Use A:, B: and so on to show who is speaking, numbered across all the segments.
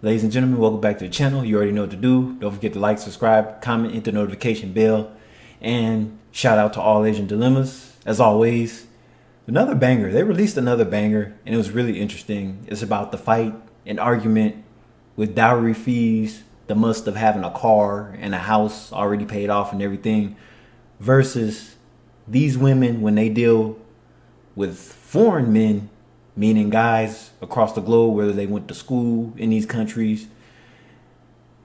A: Ladies and gentlemen, welcome back to the channel. You already know what to do. Don't forget to like, subscribe, comment, hit the notification bell, and shout out to All Asian Dilemmas. As always, another banger. They released another banger, and it was really interesting. It's about the fight and argument with dowry fees, the must of having a car and a house already paid off and everything, versus these women when they deal with foreign men, meaning guys across the globe, whether they went to school in these countries,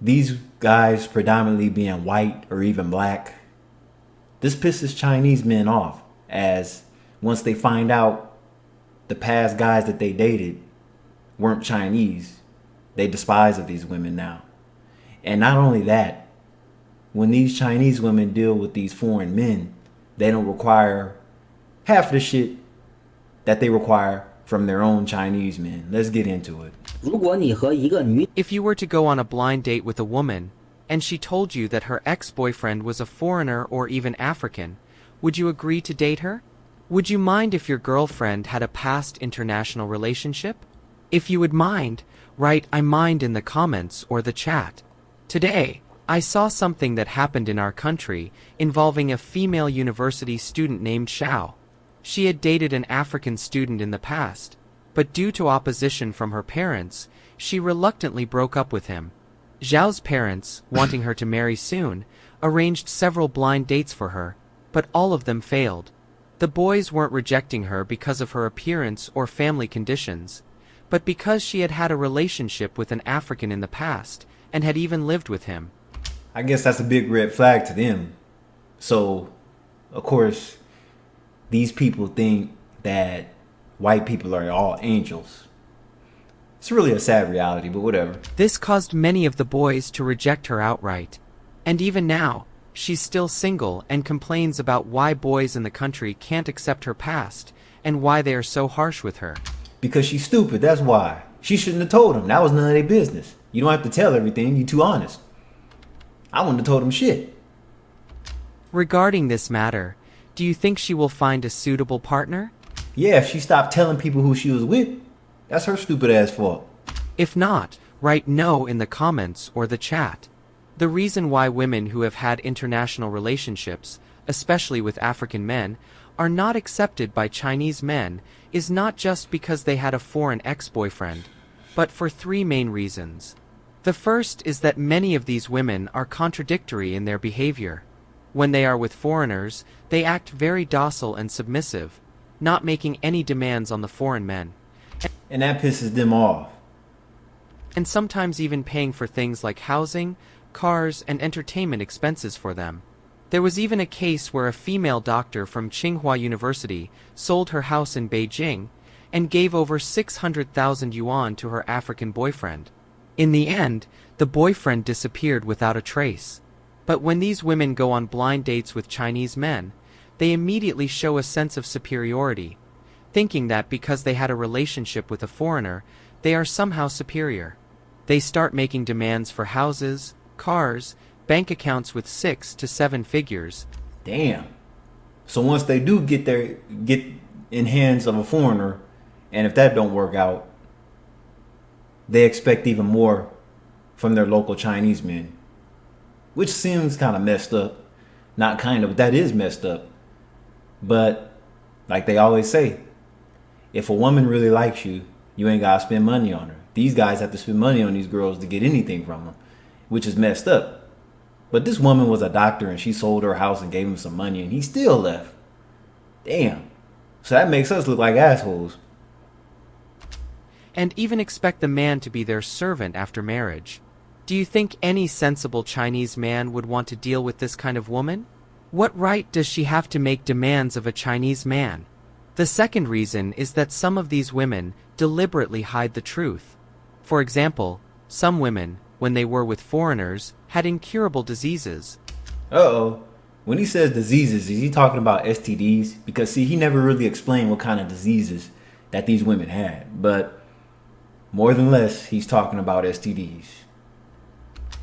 A: these guys predominantly being white or even black. This pisses Chinese men off, as once they find out the past guys that they dated weren't Chinese, they despise of these women now. And not only that, when these Chinese women deal with these foreign men, they don't require half the shit that they require from their own Chinese men. Let's get into it.
B: If you were to go on a blind date with a woman, and she told you that her ex-boyfriend was a foreigner or even African, would you agree to date her? Would you mind if your girlfriend had a past international relationship? If you would mind, write "I mind" in the comments or the chat. Today, I saw something that happened in our country involving a female university student named Xiao. She had dated an African student in the past, but due to opposition from her parents, she reluctantly broke up with him. Xiao's parents, wanting her to marry soon, arranged several blind dates for her, but all of them failed. The boys weren't rejecting her because of her appearance or family conditions, but because she had had a relationship with an African in the past and had even lived with him.
A: I guess that's a big red flag to them. So, of course, these people think that white people are all angels. It's really a sad reality, but whatever.
B: This caused many of the boys to reject her outright. And even now, she's still single and complains about why boys in the country can't accept her past and why they are so harsh with her.
A: Because she's stupid, that's why. She shouldn't have told them. That was none of their business. You don't have to tell everything, you're too honest. I wouldn't have told them shit.
B: Regarding this matter, do you think she will find a suitable partner?
A: Yeah, if she stopped telling people who she was with, that's her stupid ass fault.
B: If not, write "no" in the comments or the chat. The reason why women who have had international relationships, especially with African men, are not accepted by Chinese men is not just because they had a foreign ex-boyfriend, but for three main reasons. The first is that many of these women are contradictory in their behavior. When they are with foreigners, they act very docile and submissive, not making any demands on the foreign men.
A: And that pisses them off.
B: And sometimes even paying for things like housing, cars, and entertainment expenses for them. There was even a case where a female doctor from Tsinghua University sold her house in Beijing and gave over 600,000 yuan to her African boyfriend. In the end, the boyfriend disappeared without a trace. But when these women go on blind dates with Chinese men, they immediately show a sense of superiority, thinking that because they had a relationship with a foreigner, they are somehow superior. They start making demands for houses, cars, bank accounts with 6 to 7 figures.
A: Damn. So once they do get in hands of a foreigner, and if that don't work out, they expect even more from their local Chinese men. Which seems kind of messed up. Not kind of, that is messed up. But, like they always say, if a woman really likes you, you ain't gotta spend money on her. These guys have to spend money on these girls to get anything from them, which is messed up. But this woman was a doctor and she sold her house and gave him some money and he still left. Damn. So that makes us look like assholes.
B: And even expect the man to be their servant after marriage. Do you think any sensible Chinese man would want to deal with this kind of woman? What right does she have to make demands of a Chinese man? The second reason is that some of these women deliberately hide the truth. For example, some women, when they were with foreigners, had incurable diseases.
A: Uh-oh. When he says diseases, is he talking about STDs? Because see, he never really explained what kind of diseases that these women had. But more than less, he's talking about STDs.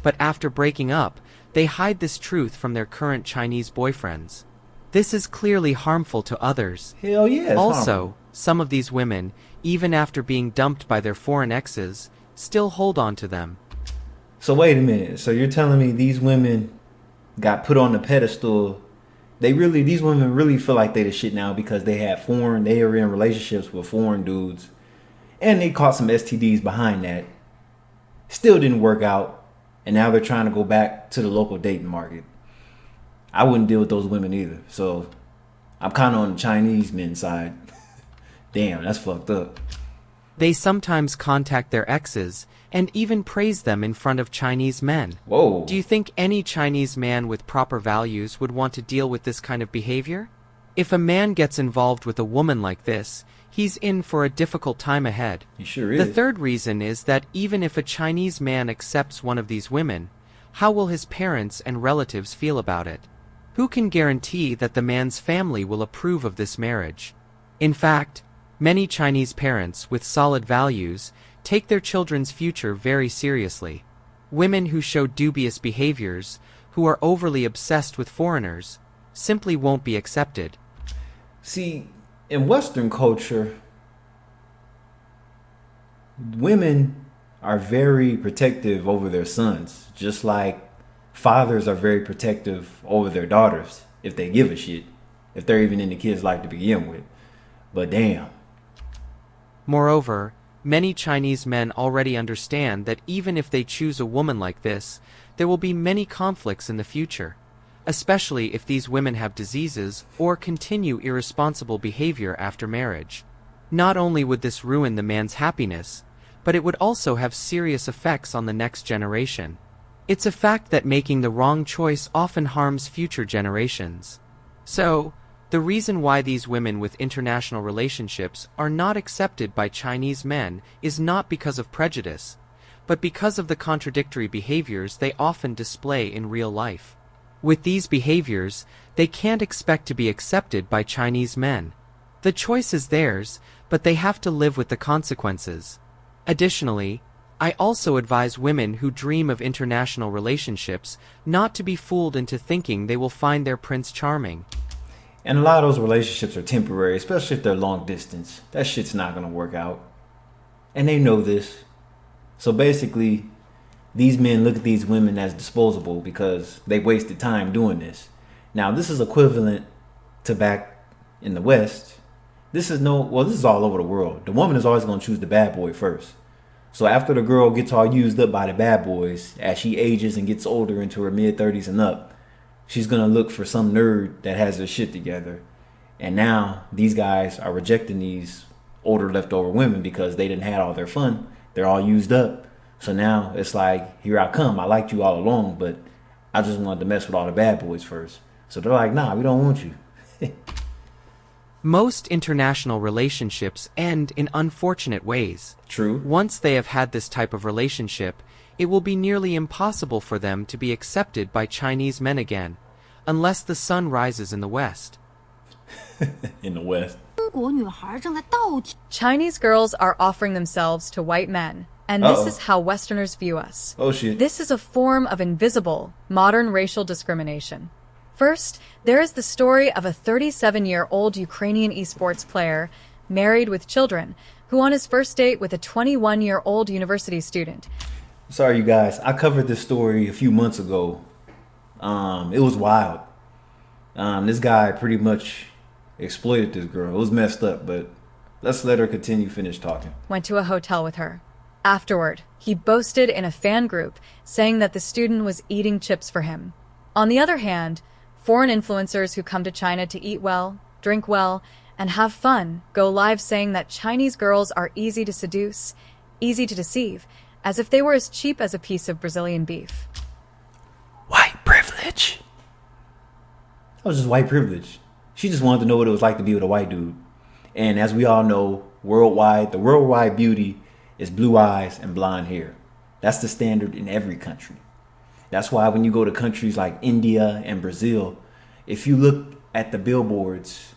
B: But after breaking up, they hide this truth from their current Chinese boyfriends. This is clearly harmful to others.
A: Hell yeah.
B: Also, some of these women, even after being dumped by their foreign exes, still hold on to them.
A: So wait a minute. So you're telling me these women got put on the pedestal? These women really feel like they the shit now because they were in relationships with foreign dudes, and they caught some STDs behind that. Still didn't work out, and now they're trying to go back to the local dating market. I wouldn't deal with those women either. So I'm kind of on the Chinese men's side. Damn, that's fucked up.
B: They sometimes contact their exes and even praise them in front of Chinese men.
A: Whoa.
B: Do you think any Chinese man with proper values would want to deal with this kind of behavior? If a man gets involved with a woman like this, he's in for a difficult time ahead.
A: He sure is.
B: The third reason is that even if a Chinese man accepts one of these women, how will his parents and relatives feel about it? Who can guarantee that the man's family will approve of this marriage? In fact, many Chinese parents with solid values take their children's future very seriously. Women who show dubious behaviors, who are overly obsessed with foreigners, simply won't be accepted.
A: See, in Western culture, women are very protective over their sons, just like fathers are very protective over their daughters, if they give a shit, if they're even in the kid's life to begin with. But damn.
B: Moreover, many Chinese men already understand that even if they choose a woman like this, there will be many conflicts in the future, especially if these women have diseases or continue irresponsible behavior after marriage. Not only would this ruin the man's happiness, but it would also have serious effects on the next generation. It's a fact that making the wrong choice often harms future generations. So, the reason why these women with international relationships are not accepted by Chinese men is not because of prejudice, but because of the contradictory behaviors they often display in real life. With these behaviors, they can't expect to be accepted by Chinese men. The choice is theirs, but they have to live with the consequences. Additionally, I also advise women who dream of international relationships not to be fooled into thinking they will find their Prince Charming.
A: And a lot of those relationships are temporary, especially if they're long distance. That shit's not gonna work out. And they know this. So basically, these men look at these women as disposable because they wasted time doing this. Now, this is equivalent to back in the West. This is all over the world. The woman is always gonna choose the bad boy first. So after the girl gets all used up by the bad boys, as she ages and gets older into her mid-30s and up, she's going to look for some nerd that has their shit together. And now these guys are rejecting these older leftover women because they didn't have all their fun. They're all used up. So now it's like, here I come. I liked you all along, but I just wanted to mess with all the bad boys first. So they're like, nah, we don't want you.
B: Most international relationships end in unfortunate ways.
A: True.
B: Once they have had this type of relationship, it will be nearly impossible for them to be accepted by Chinese men again, unless the sun rises in the West.
A: In the West.
C: Chinese girls are offering themselves to white men, and this is how Westerners view us.
A: Oh shit.
C: This is a form of invisible, modern racial discrimination. First, there is the story of a 37-year-old Ukrainian esports player, married with children, who on his first date with a 21-year-old university student.
A: Sorry, you guys. I covered this story a few months ago. It was wild. This guy pretty much exploited this girl. It was messed up, but let's let her finish talking.
C: Went to a hotel with her. Afterward, he boasted in a fan group, saying that the student was eating chips for him. On the other hand, foreign influencers who come to China to eat well, drink well, and have fun go live saying that Chinese girls are easy to seduce, easy to deceive, as if they were as cheap as a piece of Brazilian beef.
A: White privilege. That was just white privilege. She just wanted to know what it was like to be with a white dude. And as we all know, the worldwide beauty is blue eyes and blonde hair. That's the standard in every country. That's why when you go to countries like India and Brazil, if you look at the billboards,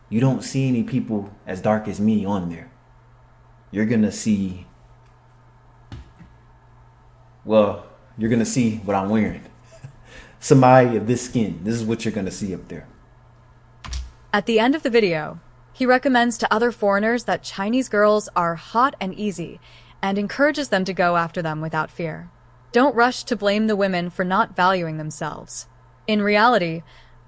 A: you don't see any people as dark as me on there. You're going to see what I'm wearing. Somebody of this skin. This is what you're going to see up there.
C: At the end of the video, he recommends to other foreigners that Chinese girls are hot and easy, and encourages them to go after them without fear. Don't rush to blame the women for not valuing themselves. In reality,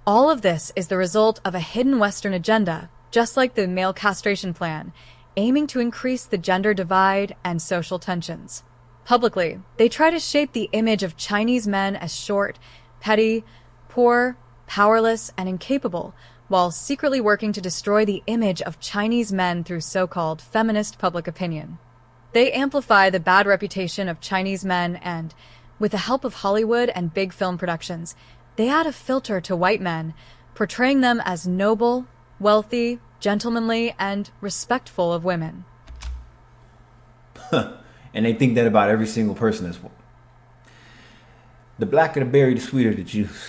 C: all of this is the result of a hidden Western agenda, just like the male castration plan, aiming to increase the gender divide and social tensions. Publicly, they try to shape the image of Chinese men as short, petty, poor, powerless, and incapable, while secretly working to destroy the image of Chinese men through so-called feminist public opinion. They amplify the bad reputation of Chinese men and, with the help of Hollywood and big film productions, they add a filter to white men, portraying them as noble, wealthy, gentlemanly, and respectful of women.
A: And they think that about every single person as well. The blacker the berry, the sweeter the juice.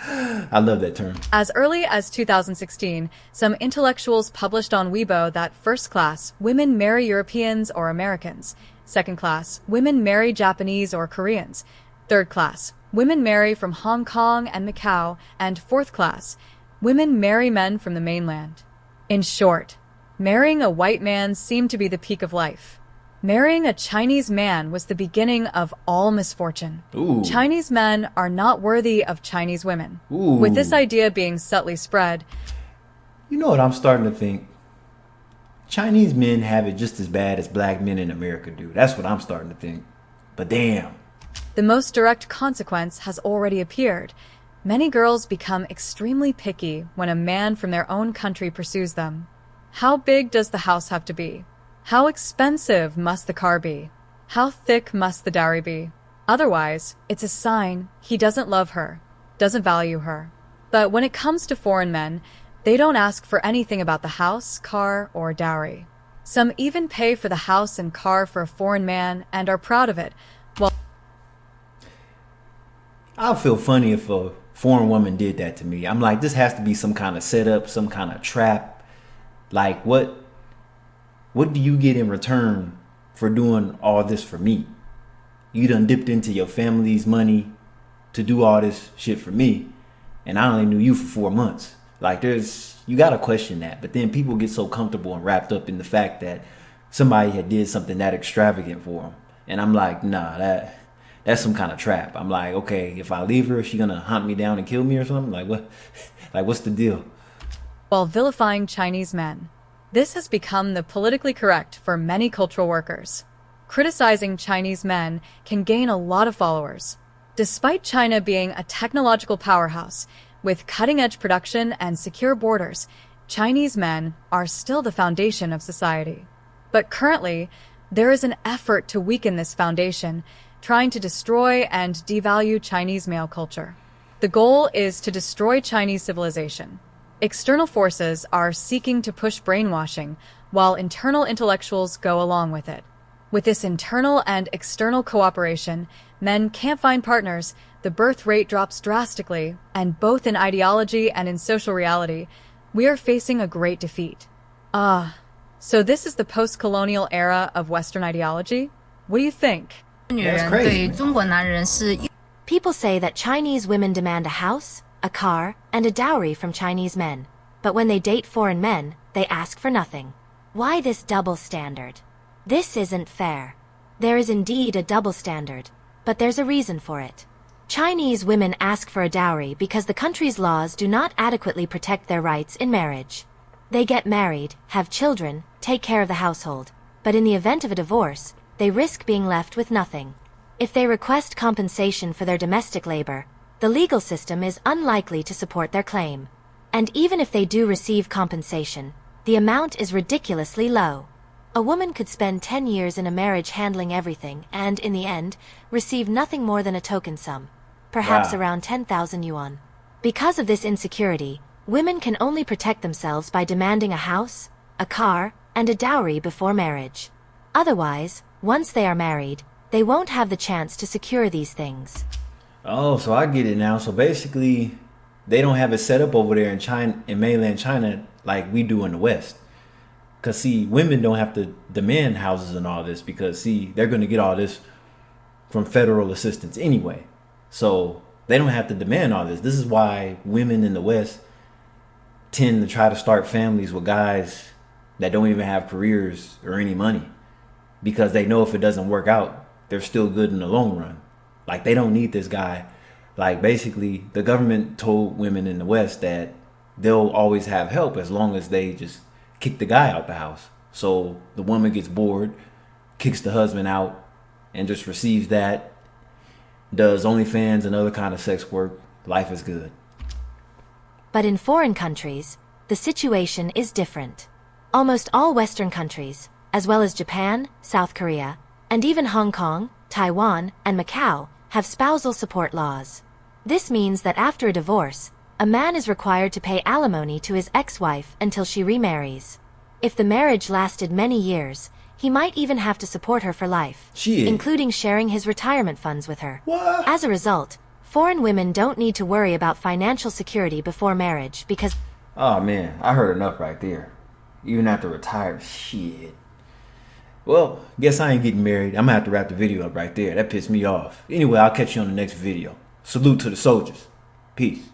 A: I love that term.
C: As early as 2016, some intellectuals published on Weibo that first class, women marry Europeans or Americans. Second class, women marry Japanese or Koreans. Third class, women marry from Hong Kong and Macau. And fourth class, women marry men from the mainland. In short, marrying a white man seemed to be the peak of life. Marrying a Chinese man was the beginning of all misfortune.
A: Ooh.
C: Chinese men are not worthy of Chinese women.
A: Ooh.
C: With this idea being subtly spread,
A: You know what I'm starting to think? Chinese men have it just as bad as black men in America do. That's what I'm starting to think. But damn.
C: the most direct consequence has already appeared. Many girls become extremely picky when a man from their own country pursues them. How big does the house have to be? How expensive must the car be? How thick must the dowry be? Otherwise, it's a sign he doesn't love her, doesn't value her. But when it comes to foreign men, they don't ask for anything about the house, car, or dowry. Some even pay for the house and car for a foreign man and are proud of it, while
A: I'll feel funny if a foreign woman did that to me. I'm like, this has to be some kind of setup, some kind of trap. Like, what do you get in return for doing all this for me? You done dipped into your family's money to do all this shit for me, and I only knew you for 4 months. Like, you gotta question that. But then people get so comfortable and wrapped up in the fact that somebody had did something that extravagant for them, and I'm like, nah, that's some kind of trap. I'm like, okay, if I leave her, is she gonna hunt me down and kill me or something? Like, what? Like, what's the deal?
C: while vilifying Chinese men. This has become the politically correct for many cultural workers. Criticizing Chinese men can gain a lot of followers. Despite China being a technological powerhouse with cutting-edge production and secure borders, Chinese men are still the foundation of society. But currently, there is an effort to weaken this foundation, trying to destroy and devalue Chinese male culture. The goal is to destroy Chinese civilization. External forces are seeking to push brainwashing, while internal intellectuals go along with it. With this internal and external cooperation, men can't find partners, the birth rate drops drastically, and both in ideology and in social reality, we are facing a great defeat. So this is the post-colonial era of Western ideology? What do you think?
A: That's crazy.
D: People say that Chinese women demand a house, a car, and a dowry from Chinese men. But when they date foreign men, they ask for nothing. Why this double standard? This isn't fair. There is indeed a double standard, but there's a reason for it. Chinese women ask for a dowry because the country's laws do not adequately protect their rights in marriage. They get married, have children, take care of the household, but in the event of a divorce, they risk being left with nothing. If they request compensation for their domestic labor, the legal system is unlikely to support their claim. And even if they do receive compensation, the amount is ridiculously low. A woman could spend 10 years in a marriage handling everything and, in the end, receive nothing more than a token sum, perhaps
A: Wow.
D: around 10,000 yuan. Because of this insecurity, women can only protect themselves by demanding a house, a car, and a dowry before marriage. Otherwise, once they are married, they won't have the chance to secure these things.
A: Oh, so I get it now. So basically, they don't have it set up over there in China, in mainland China, like we do in the West. Cause see, women don't have to demand houses and all this because see, they're gonna get all this from federal assistance anyway. So they don't have to demand all this. This is why women in the West tend to try to start families with guys that don't even have careers or any money. because they know if it doesn't work out, they're still good in the long run. Like, they don't need this guy. Like, basically, the government told women in the West that they'll always have help as long as they just kick the guy out the house. So the woman gets bored, kicks the husband out, and just receives that, does OnlyFans and other kind of sex work. Life is good.
D: But in foreign countries, the situation is different. Almost all Western countries, as well as Japan, South Korea, and even Hong Kong, Taiwan, and Macau, have spousal support laws. This means that after a divorce, a man is required to pay alimony to his ex-wife until she remarries. If the marriage lasted many years, he might even have to support her for life,
A: Shit.
D: including sharing his retirement funds with her.
A: What?
D: As a result, foreign women don't need to worry about financial security before marriage because
A: Oh man, I heard enough right there. Even after retired, shit. Well, guess I ain't getting married. I'm gonna have to wrap the video up right there. That pissed me off. Anyway, I'll catch you on the next video. Salute to the soldiers. Peace.